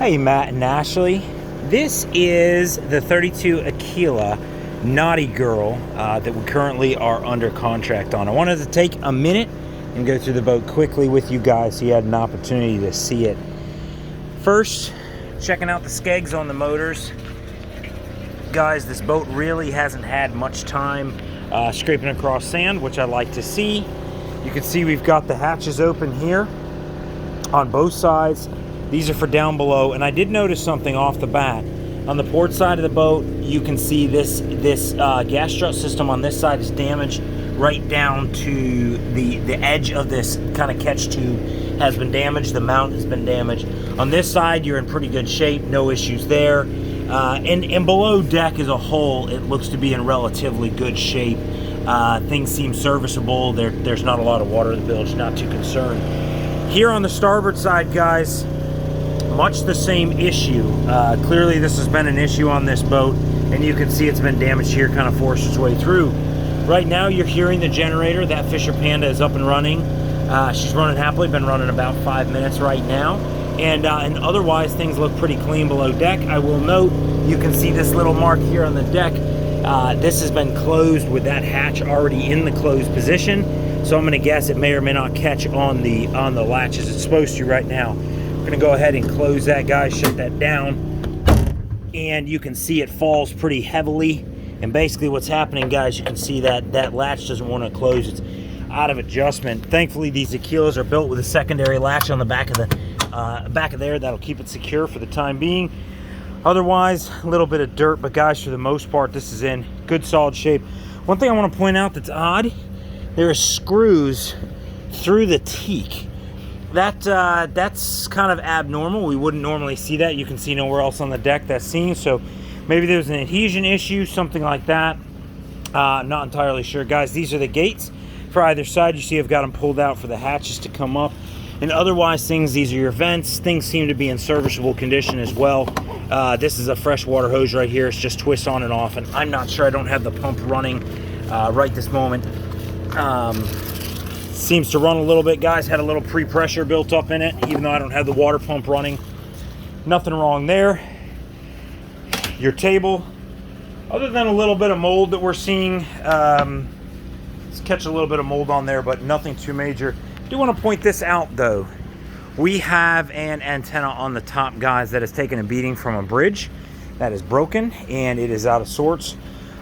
Hey, Matt and Ashley. This is the 32 Aquila Knotty Girl that we currently are under contract on. I wanted to take a minute and go through the boat quickly with you guys so you had an opportunity to see it. First, checking out the skegs on the motors. Guys, this boat really hasn't had much time scraping across sand, which I like to see. You can see we've got the hatches open here on both sides. These are for down below, and I did notice something off the bat. On the port side of the boat, you can see this gas strut system on this side is damaged right down to the edge of this kind of catch tube has been damaged. The mount has been damaged. On this side, you're in pretty good shape, no issues there. And below deck as a whole, it looks to be in relatively good shape. Things seem serviceable. There's not a lot of water in the bilge, not too concerned. Here on the starboard side, guys, much the same issue. Clearly this has been an issue on this boat, and you can see it's been damaged here, kind of forced its way through. Right now you're hearing the generator. That Fisher Panda is up and running. She's running happily, been running about 5 minutes right now. And otherwise things look pretty clean below deck. I will note, you can see this little mark here on the deck. This has been closed with that hatch already in the closed position. So I'm gonna guess it may or may not catch on the latches. It's supposed to right now. We're gonna go ahead and close that, guys, shut that down. And you can see it falls pretty heavily. And basically what's happening, guys, you can see that latch doesn't want to close. It's out of adjustment. Thankfully, these Aquilas are built with a secondary latch on the back of there. That'll keep it secure for the time being. Otherwise, a little bit of dirt, but guys, for the most part, this is in good solid shape. One thing I want to point out that's odd, there are screws through the teak. That's kind of abnormal. We wouldn't normally see that. You can see nowhere else on the deck that's seen. So maybe there's an adhesion issue, something like that. Not entirely sure. Guys, these are the gates for either side. You see I've got them pulled out for the hatches to come up. And otherwise, these are your vents. Things seem to be in serviceable condition as well. This is a freshwater hose right here. It's just twists on and off. And I'm not sure. I don't have the pump running right this moment. Seems to run a little bit, guys. Had a little pre-pressure built up in it, even though I don't have the water pump running. Nothing wrong there. Your table, other than a little bit of mold that we're seeing, let's catch a little bit of mold on there, but nothing too major. I do want to point this out, though. We have an antenna on the top, guys, that has taken a beating from a bridge that is broken, and it is out of sorts.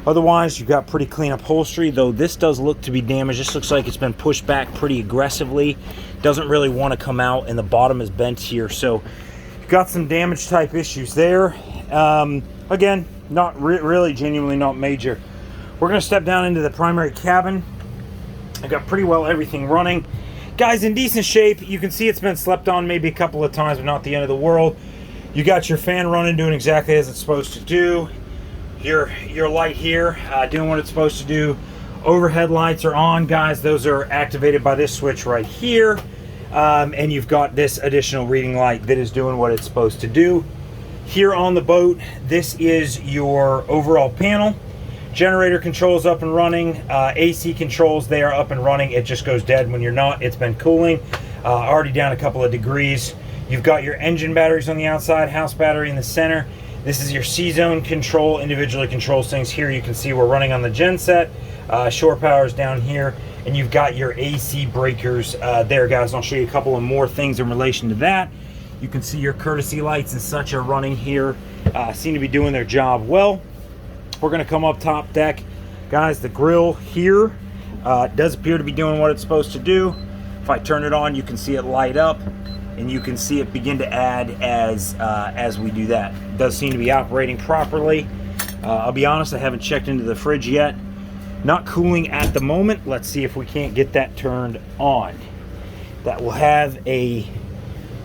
Otherwise, you've got pretty clean upholstery, though this does look to be damaged. This looks like it's been pushed back pretty aggressively. Doesn't really want to come out, and the bottom is bent here. So you've got some damage type issues there. Again, not really, genuinely not major. We're going to step down into the primary cabin. I've got pretty well everything running. Guys, in decent shape. You can see it's been slept on maybe a couple of times, but not the end of the world. You got your fan running, doing exactly as it's supposed to do. Your light here, doing what it's supposed to do. Overhead lights are on, guys. Those are activated by this switch right here. And you've got this additional reading light that is doing what it's supposed to do. Here on the boat, this is your overall panel. Generator controls up and running. AC controls, they are up and running. It just goes dead when you're not. It's been cooling. Already down a couple of degrees. You've got your engine batteries on the outside, house battery in the center. This is your C-zone control, individually controls things. Here you can see we're running on the genset. Shore power's down here, and you've got your AC breakers there, guys. I'll show you a couple of more things in relation to that. You can see your courtesy lights and such are running here. Seem to be doing their job well. We're gonna come up top deck. Guys, the grill here does appear to be doing what it's supposed to do. If I turn it on, you can see it light up, and you can see it begin to add as we do that. It does seem to be operating properly. I'll be honest, I haven't checked into the fridge yet. Not cooling at the moment. Let's see if we can't get that turned on. That will have a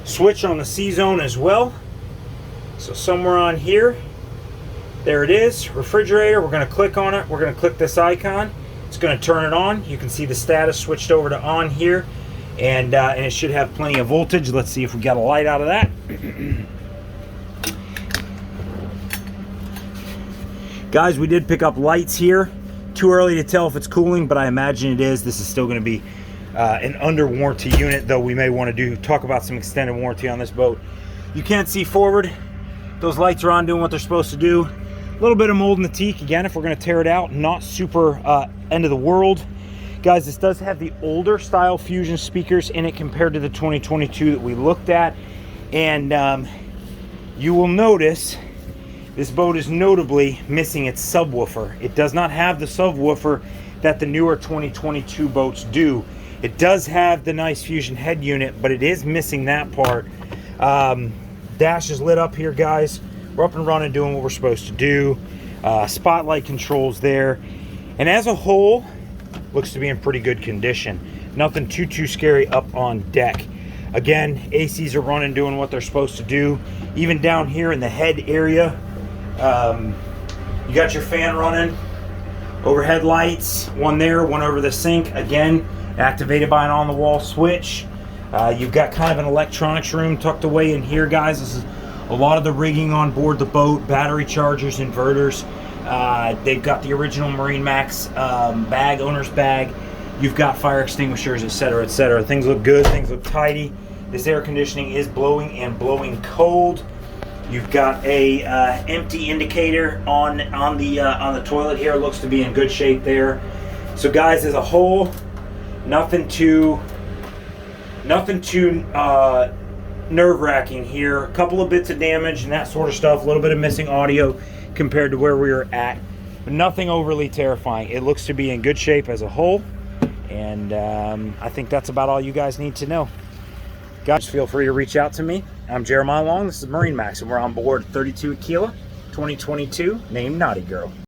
switch on the C-zone as well. So somewhere on here, there it is, refrigerator. We're gonna click on it. We're gonna click this icon. It's gonna turn it on. You can see the status switched over to on here. And it should have plenty of voltage. Let's see if we got a light out of that. Guys, we did pick up lights here. Too early to tell if it's cooling, but I imagine it is. This is still going to be an under warranty unit, though we may want to talk about some extended warranty on this boat. You can't see forward. Those lights are on doing what they're supposed to do. A little bit of mold in the teak. Again, if we're going to tear it out, not super end of the world. Guys, this does have the older style Fusion speakers in it compared to the 2022 that we looked at. And you will notice this boat is notably missing its subwoofer. It does not have the subwoofer that the newer 2022 boats do. It does have the nice Fusion head unit, but it is missing that part. Dash is lit up here, guys. We're up and running, doing what we're supposed to do. Spotlight controls there. And as a whole, looks to be in pretty good condition. Nothing too scary up on deck. Again, ACs are running, doing what they're supposed to do. Even down here in the head area, you got your fan running. Overhead lights, one there, one over the sink. Again, activated by an on-the-wall switch. You've got kind of an electronics room tucked away in here, guys. This is a lot of the rigging on board the boat, battery chargers, inverters. They've got the original Marine Max bag, owner's bag. You've got fire extinguishers, etc., etc. Things look good, things look tidy. This air conditioning is blowing and blowing cold. You've got a empty indicator on the toilet here. Looks to be in good shape there. So guys, as a whole, nothing too nerve-wracking here. A couple of bits of damage and that sort of stuff. A little bit of missing audio compared to where we were at, but nothing overly terrifying. It looks to be in good shape as a whole, and I think that's about all you guys need to know. Guys, feel free to reach out to me. I'm Jeremiah Long. This is Marine Max, and we're on board 32 Aquila 2022, named Knotty Girl.